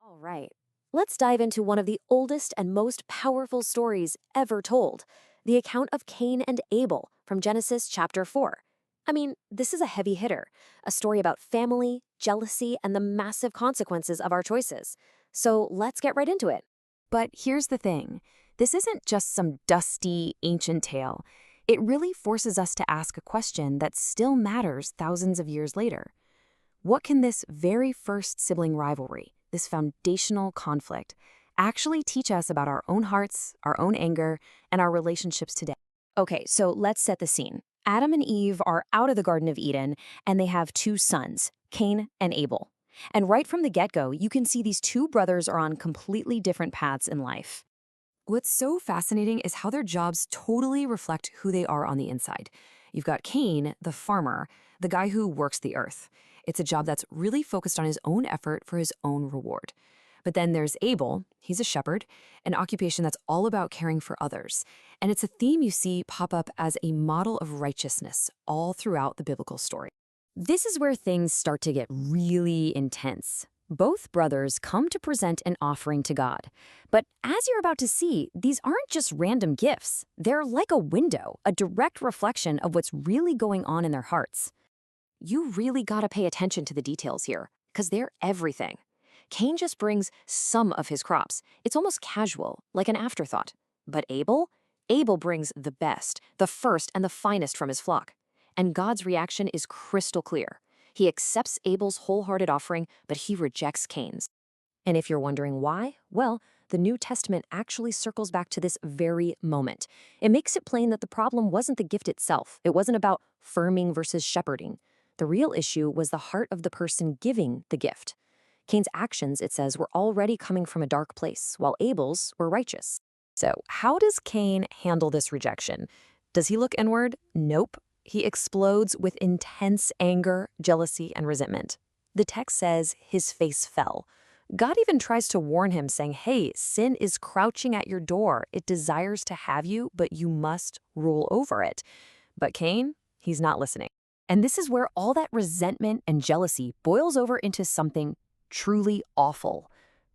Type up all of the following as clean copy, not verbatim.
All right, let's dive into one of the oldest and most powerful stories ever told, the account of Cain and Abel from Genesis chapter 4. I mean, this is a heavy hitter, a story about family, jealousy, and the massive consequences of our choices. So let's get right into it. But here's the thing, this isn't just some dusty, ancient tale. It really forces us to ask a question that still matters thousands of years later. What can this very first sibling rivalry, this foundational conflict, actually teach us about our own hearts, our own anger, and our relationships today? Okay, so let's set the scene. Adam and Eve are out of the Garden of Eden, and they have two sons, Cain and Abel. And right from the get-go, you can see these two brothers are on completely different paths in life. What's so fascinating is how their jobs totally reflect who they are on the inside. You've got Cain, the farmer, the guy who works the earth. It's a job that's really focused on his own effort for his own reward. But then there's Abel, he's a shepherd, an occupation that's all about caring for others. And it's a theme you see pop up as a model of righteousness all throughout the biblical story. This is where things start to get really intense. Both brothers come to present an offering to God. But as you're about to see, these aren't just random gifts. They're like a window, a direct reflection of what's really going on in their hearts. You really gotta pay attention to the details here, because they're everything. Cain just brings some of his crops. It's almost casual, like an afterthought. But Abel? Abel brings the best, the first and the finest from his flock. And God's reaction is crystal clear. He accepts Abel's wholehearted offering, but he rejects Cain's. And if you're wondering why, well, the New Testament actually circles back to this very moment. It makes it plain that the problem wasn't the gift itself. It wasn't about farming versus shepherding. The real issue was the heart of the person giving the gift. Cain's actions, it says, were already coming from a dark place, while Abel's were righteous. So, how does Cain handle this rejection? Does he look inward? Nope. He explodes with intense anger, jealousy, and resentment. The text says his face fell. God even tries to warn him, saying, hey, sin is crouching at your door. It desires to have you, but you must rule over it. But Cain, he's not listening. And this is where all that resentment and jealousy boils over into something truly awful.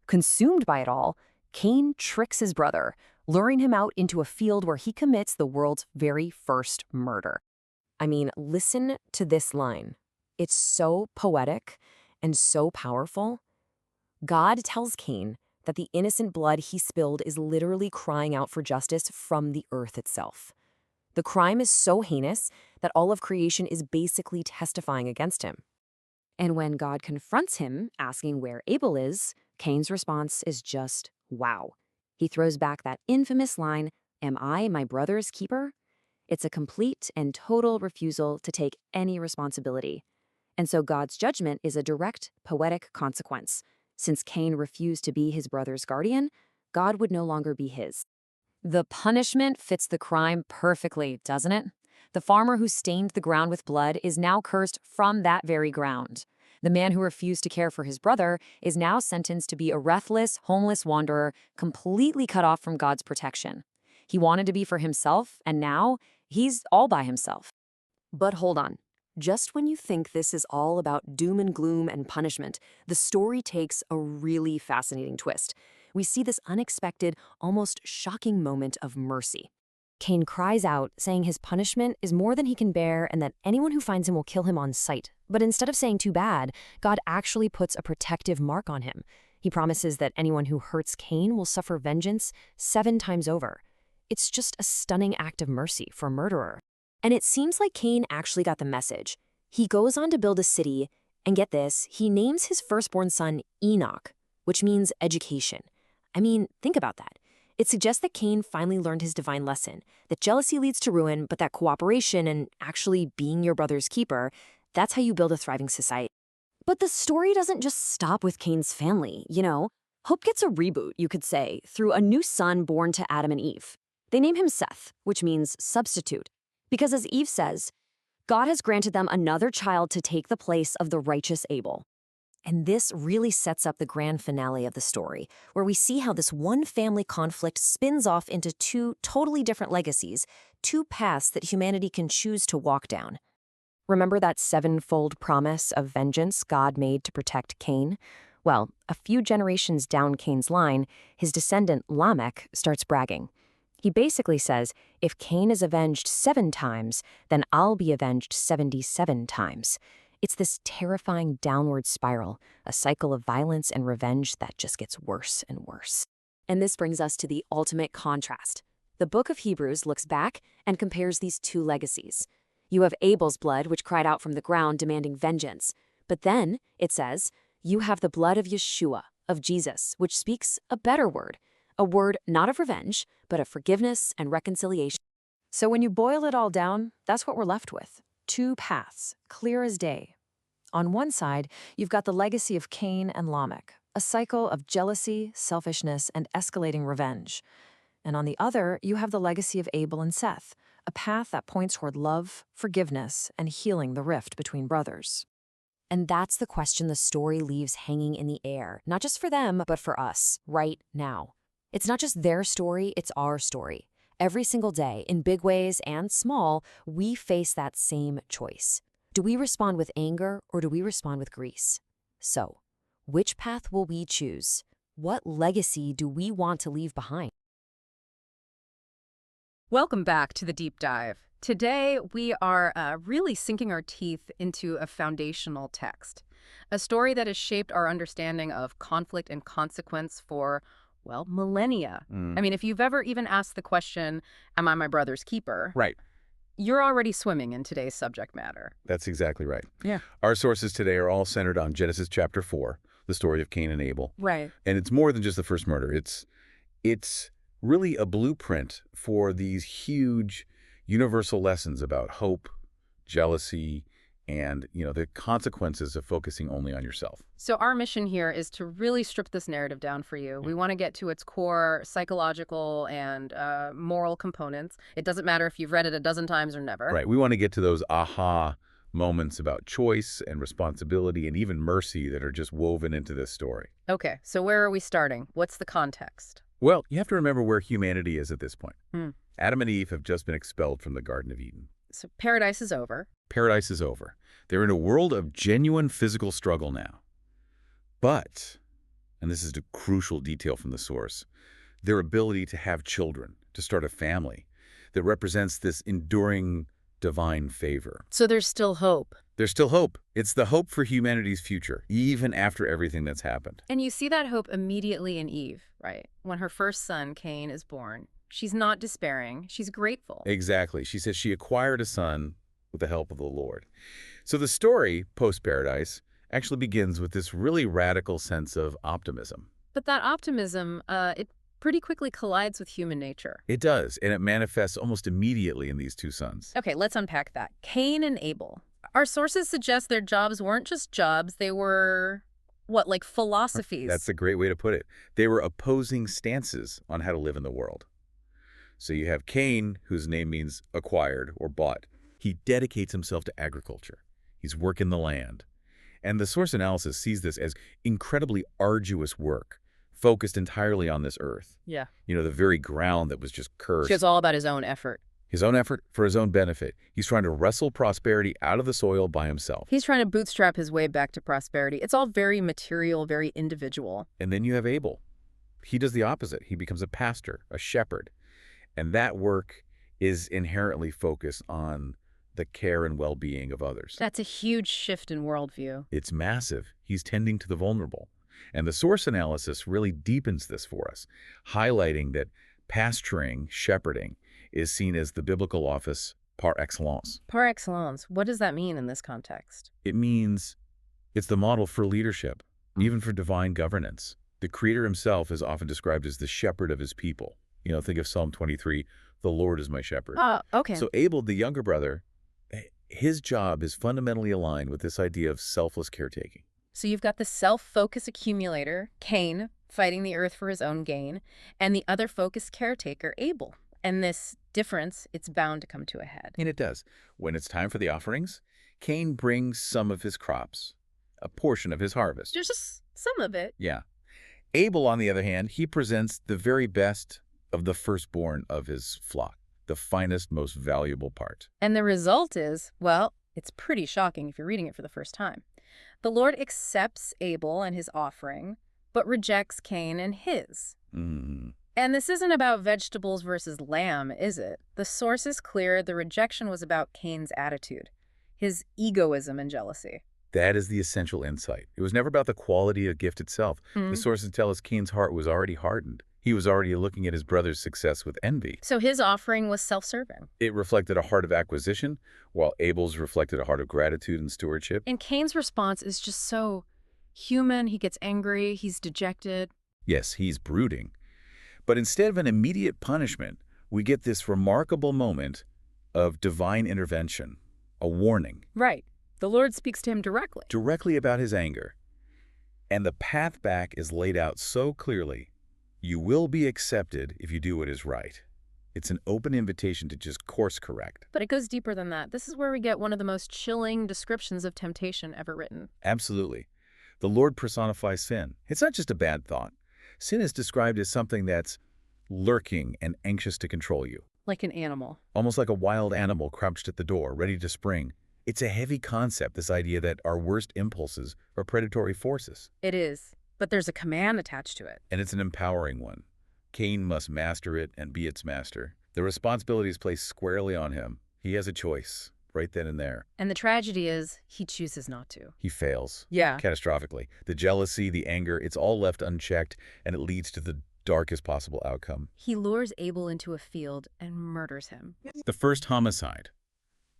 Consumed by it all, Cain tricks his brother, luring him out into a field where he commits the world's very first murder. I mean, listen to this line. It's so poetic and so powerful. God tells Cain that the innocent blood he spilled is literally crying out for justice from the earth itself. The crime is so heinous that all of creation is basically testifying against him. And when God confronts him, asking where Abel is, Cain's response is just, wow. He throws back that infamous line, am I my brother's keeper? It's a complete and total refusal to take any responsibility. And so God's judgment is a direct, poetic consequence. Since Cain refused to be his brother's guardian, God would no longer be his. The punishment fits the crime perfectly, doesn't it? The farmer who stained the ground with blood is now cursed from that very ground. The man who refused to care for his brother is now sentenced to be a breathless, homeless wanderer, completely cut off from God's protection. He wanted to be for himself, and now he's all by himself. But hold on. Just when you think this is all about doom and gloom and punishment, the story takes a really fascinating twist. We see this unexpected, almost shocking moment of mercy. Cain cries out, saying his punishment is more than he can bear and that anyone who finds him will kill him on sight. But instead of saying too bad, God actually puts a protective mark on him. He promises that anyone who hurts Cain will suffer vengeance 7 times over. It's just a stunning act of mercy for a murderer. And it seems like Cain actually got the message. He goes on to build a city, and get this, he names his firstborn son Enoch, which means education. I mean, think about that. It suggests that Cain finally learned his divine lesson, that jealousy leads to ruin, but that cooperation and actually being your brother's keeper, that's how you build a thriving society. But the story doesn't just stop with Cain's family, you know? Hope gets a reboot, you could say, through a new son born to Adam and Eve. They name him Seth, which means substitute, because as Eve says, God has granted them another child to take the place of the righteous Abel. And this really sets up the grand finale of the story, where we see how this one family conflict spins off into 2 totally different legacies, 2 paths that humanity can choose to walk down. Remember that 7-fold promise of vengeance God made to protect Cain? Well, a few generations down Cain's line, his descendant Lamech starts bragging. He basically says, if Cain is avenged 7 times, then I'll be avenged 77 times. It's this terrifying downward spiral, a cycle of violence and revenge that just gets worse and worse. And this brings us to the ultimate contrast. The book of Hebrews looks back and compares these two legacies. You have Abel's blood, which cried out from the ground demanding vengeance. But then, it says, you have the blood of Yeshua, of Jesus, which speaks a better word. A word not of revenge, but of forgiveness and reconciliation. So when you boil it all down, that's what we're left with. 2 paths, clear as day. On one side, you've got the legacy of Cain and Lamech, a cycle of jealousy, selfishness, and escalating revenge. And on the other, you have the legacy of Abel and Seth, a path that points toward love, forgiveness, and healing the rift between brothers. And that's the question the story leaves hanging in the air, not just for them, but for us, right now. It's not just their story, it's our story. Every single day, in big ways and small, we face that same choice. Do we respond with anger or do we respond with grace? So, which path will we choose? What legacy do we want to leave behind? Welcome back to the Deep Dive. Today, we are really sinking our teeth into a foundational text, a story that has shaped our understanding of conflict and consequence for, well, millennia. I mean, if you've ever even asked the question, am I my brother's keeper? Right. You're already swimming in today's subject matter. That's exactly right. Yeah. Our sources today are all centered on Genesis chapter 4, the story of Cain and Abel. Right. And it's more than just the first murder. It's really a blueprint for these huge universal lessons about hope, jealousy, and, the consequences of focusing only on yourself. So our mission here is to really strip this narrative down for you. We want to get to its core psychological and moral components. It doesn't matter if you've read it a dozen times or never. Right. We want to get to those aha moments about choice and responsibility and even mercy that are just woven into this story. Okay, so where are we starting? What's the context? Well, you have to remember where humanity is at this point. Adam and Eve have just been expelled from the Garden of Eden. So paradise is over. Paradise is over. They're in a world of genuine physical struggle now. But, and this is the crucial detail from the source, their ability to have children, to start a family, that represents this enduring divine favor. So there's still hope. There's still hope. It's the hope for humanity's future, even after everything that's happened. And you see that hope immediately in Eve, right? When her first son, Cain, is born. She's not despairing. She's grateful. Exactly. She says she acquired a son with the help of the Lord. So the story, post-paradise, actually begins with this really radical sense of optimism. But that optimism, it pretty quickly collides with human nature. It does, and it manifests almost immediately in these 2 sons. Okay, let's unpack that. Cain and Abel. Our sources suggest their jobs weren't just jobs, they were, what, like philosophies? That's a great way to put it. They were opposing stances on how to live in the world. So you have Cain, whose name means acquired or bought. He dedicates himself to agriculture. He's working the land. And the source analysis sees this as incredibly arduous work, focused entirely on this earth. Yeah. The very ground that was just cursed. It's all about his own effort. His own effort for his own benefit. He's trying to wrestle prosperity out of the soil by himself. He's trying to bootstrap his way back to prosperity. It's all very material, very individual. And then you have Abel. He does the opposite. He becomes a pastor, a shepherd. And that work is inherently focused on the care and well-being of others. That's a huge shift in worldview. It's massive. He's tending to the vulnerable. And the source analysis really deepens this for us, highlighting that pasturing, shepherding, is seen as the biblical office par excellence. Par excellence. What does that mean in this context? It means it's the model for leadership, even for divine governance. The Creator himself is often described as the shepherd of his people. Think of Psalm 23, the Lord is my shepherd. Okay. So Abel, the younger brother, his job is fundamentally aligned with this idea of selfless caretaking. So you've got the self-focused accumulator, Cain, fighting the earth for his own gain, and the other focused caretaker, Abel. And this difference, it's bound to come to a head. And it does. When it's time for the offerings, Cain brings some of his crops, a portion of his harvest. Just some of it. Yeah. Abel, on the other hand, he presents the very best of the firstborn of his flock, the finest, most valuable part. And the result is, well, it's pretty shocking if you're reading it for the first time. The Lord accepts Abel and his offering, but rejects Cain and his. Mm. And this isn't about vegetables versus lamb, is it? The source is clear. The rejection was about Cain's attitude, his egoism and jealousy. That is the essential insight. It was never about the quality of gift itself. The sources tell us Cain's heart was already hardened. He was already looking at his brother's success with envy. So his offering was self-serving. It reflected a heart of acquisition, while Abel's reflected a heart of gratitude and stewardship. And Cain's response is just so human. He gets angry. He's dejected. Yes, he's brooding. But instead of an immediate punishment, we get this remarkable moment of divine intervention, a warning. Right. The Lord speaks to him Directly about his anger. And the path back is laid out so clearly. You will be accepted if you do what is right. It's an open invitation to just course correct. But it goes deeper than that. This is where we get one of the most chilling descriptions of temptation ever written. Absolutely. The Lord personifies sin. It's not just a bad thought. Sin is described as something that's lurking and anxious to control you. Like an animal. Almost like a wild animal crouched at the door, ready to spring. It's a heavy concept, this idea that our worst impulses are predatory forces. It is. But there's a command attached to it. And it's an empowering one. Cain must master it and be its master. The responsibility is placed squarely on him. He has a choice, right then and there. And the tragedy is, he chooses not to. He fails. Yeah. Catastrophically. The jealousy, the anger, it's all left unchecked, and it leads to the darkest possible outcome. He lures Abel into a field and murders him. The first homicide.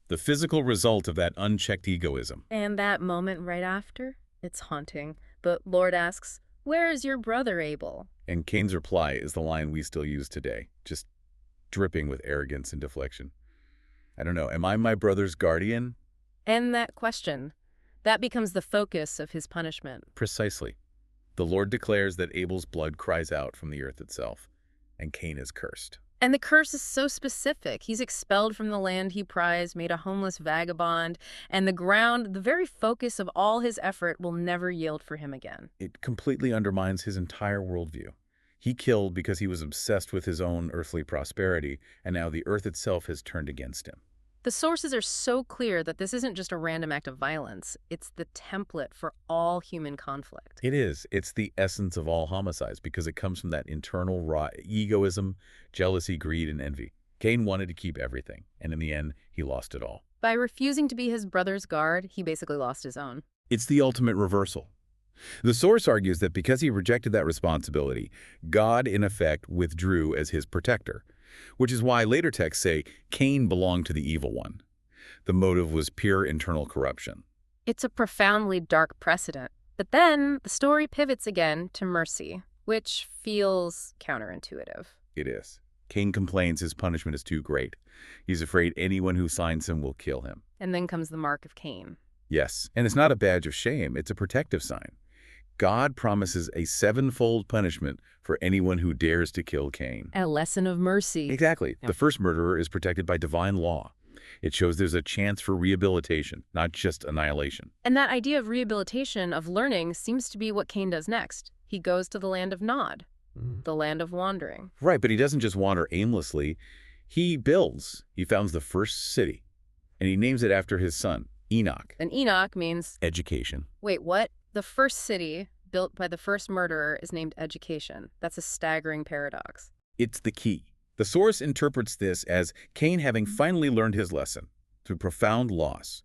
The physical result of that unchecked egoism. And that moment right after, it's haunting. But Lord asks, "Where is your brother Abel?" And Cain's reply is the line we still use today, just dripping with arrogance and deflection. I don't know, am I my brother's guardian? And that question, that becomes the focus of his punishment. Precisely. The Lord declares that Abel's blood cries out from the earth itself, and Cain is cursed. And the curse is so specific. He's expelled from the land he prized, made a homeless vagabond, and the ground, the very focus of all his effort, will never yield for him again. It completely undermines his entire worldview. He killed because he was obsessed with his own earthly prosperity, and now the earth itself has turned against him. The sources are so clear that this isn't just a random act of violence. It's the template for all human conflict. It is. It's the essence of all homicides because it comes from that internal raw egoism, jealousy, greed, and envy. Cain wanted to keep everything, and in the end, he lost it all. By refusing to be his brother's guard, he basically lost his own. It's the ultimate reversal. The source argues that because he rejected that responsibility, God, in effect, withdrew as his protector, which is why later texts say Cain belonged to the evil one. The motive was pure internal corruption. It's a profoundly dark precedent. But then the story pivots again to mercy, which feels counterintuitive. It is. Cain complains his punishment is too great. He's afraid anyone who signs him will kill him. And then comes the mark of Cain. Yes, and it's not a badge of shame, it's a protective sign. God promises a sevenfold punishment for anyone who dares to kill Cain. A lesson of mercy. Exactly. The first murderer is protected by divine law. It shows there's a chance for rehabilitation, not just annihilation. And that idea of rehabilitation, of learning, seems to be what Cain does next. He goes to the land of Nod, the land of wandering. Right, but he doesn't just wander aimlessly. He builds. He founds the first city, and he names it after his son, Enoch. And Enoch means... Education. Wait, what? The first city built by the first murderer is named Education. That's a staggering paradox. It's the key. The source interprets this as Cain having finally learned his lesson through profound loss.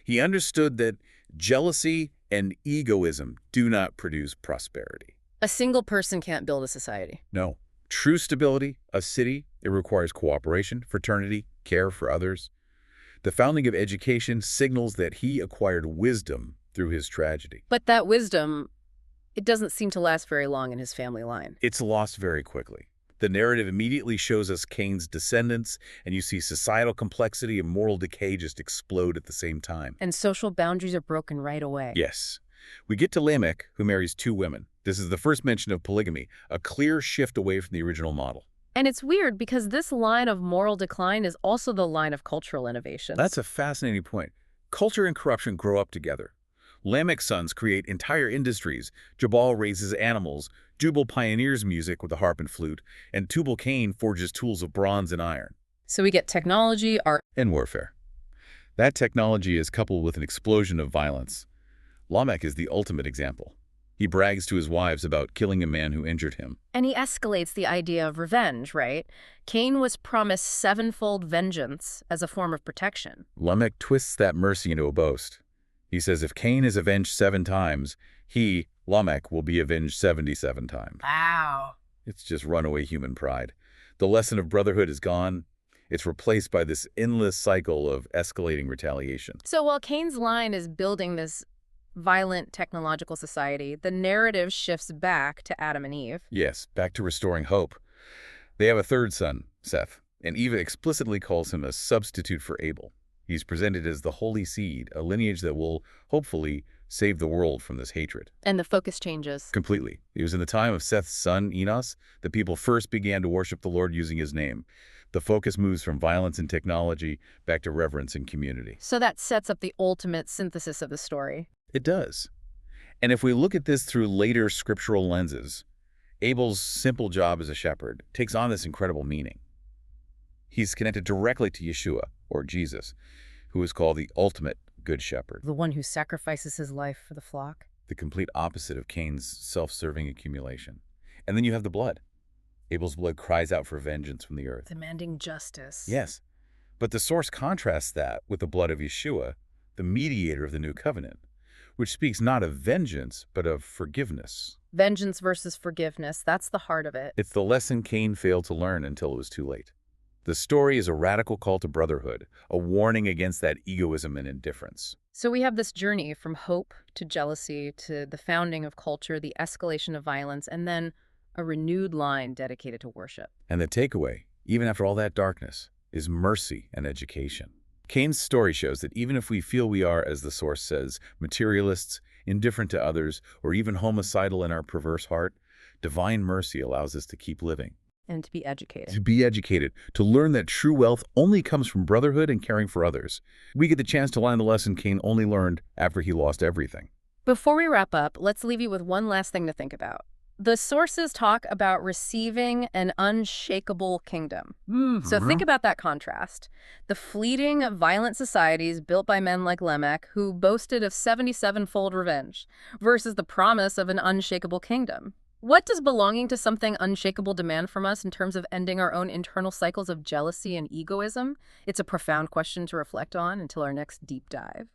He understood that jealousy and egoism do not produce prosperity. A single person can't build a society. No. True stability, a city, it requires cooperation, fraternity, care for others. The founding of Education signals that he acquired wisdom through his tragedy. But that wisdom, it doesn't seem to last very long in his family line. It's lost very quickly. The narrative immediately shows us Cain's descendants, and you see societal complexity and moral decay just explode at the same time. And social boundaries are broken right away. Yes. We get to Lamech, who marries 2 women. This is the first mention of polygamy, a clear shift away from the original model. And it's weird because this line of moral decline is also the line of cultural innovation. That's a fascinating point. Culture and corruption grow up together. Lamech's sons create entire industries. Jabal raises animals. Jubal pioneers music with the harp and flute. And Tubal-Cain forges tools of bronze and iron. So we get technology, art, And warfare. That technology is coupled with an explosion of violence. Lamech is the ultimate example. He brags to his wives about killing a man who injured him. And he escalates the idea of revenge, right? Cain was promised sevenfold vengeance as a form of protection. Lamech twists that mercy into a boast. He says if Cain is avenged 7 times, he, Lamech, will be avenged 77 times. Wow. It's just runaway human pride. The lesson of brotherhood is gone. It's replaced by this endless cycle of escalating retaliation. So while Cain's line is building this violent technological society, the narrative shifts back to Adam and Eve. Yes, back to restoring hope. They have a third son, Seth, and Eve explicitly calls him a substitute for Abel. He's presented as the holy seed, a lineage that will, hopefully, save the world from this hatred. And the focus changes. Completely. It was in the time of Seth's son, Enos, that people first began to worship the Lord using his name. The focus moves from violence and technology back to reverence and community. So that sets up the ultimate synthesis of the story. It does. And if we look at this through later scriptural lenses, Abel's simple job as a shepherd takes on this incredible meaning. He's connected directly to Yeshua, or Jesus, who is called the ultimate good shepherd. The one who sacrifices his life for the flock. The complete opposite of Cain's self-serving accumulation. And then you have the blood. Abel's blood cries out for vengeance from the earth. Demanding justice. Yes. But the source contrasts that with the blood of Yeshua, the mediator of the new covenant, which speaks not of vengeance, but of forgiveness. Vengeance versus forgiveness, that's the heart of it. It's the lesson Cain failed to learn until it was too late. The story is a radical call to brotherhood, a warning against that egoism and indifference. So we have this journey from hope to jealousy to the founding of culture, the escalation of violence, and then a renewed line dedicated to worship. And the takeaway, even after all that darkness, is mercy and education. Cain's story shows that even if we feel we are, as the source says, materialists, indifferent to others, or even homicidal in our perverse heart, divine mercy allows us to keep living. And to be educated. To be educated, to learn that true wealth only comes from brotherhood and caring for others. We get the chance to learn the lesson Cain only learned after he lost everything. Before we wrap up, let's leave you with one last thing to think about. The sources talk about receiving an unshakable kingdom. So think about that contrast. The fleeting, violent societies built by men like Lamech, who boasted of 77-fold revenge, versus the promise of an unshakable kingdom. What does belonging to something unshakable demand from us in terms of ending our own internal cycles of jealousy and egoism? It's a profound question to reflect on until our next deep dive.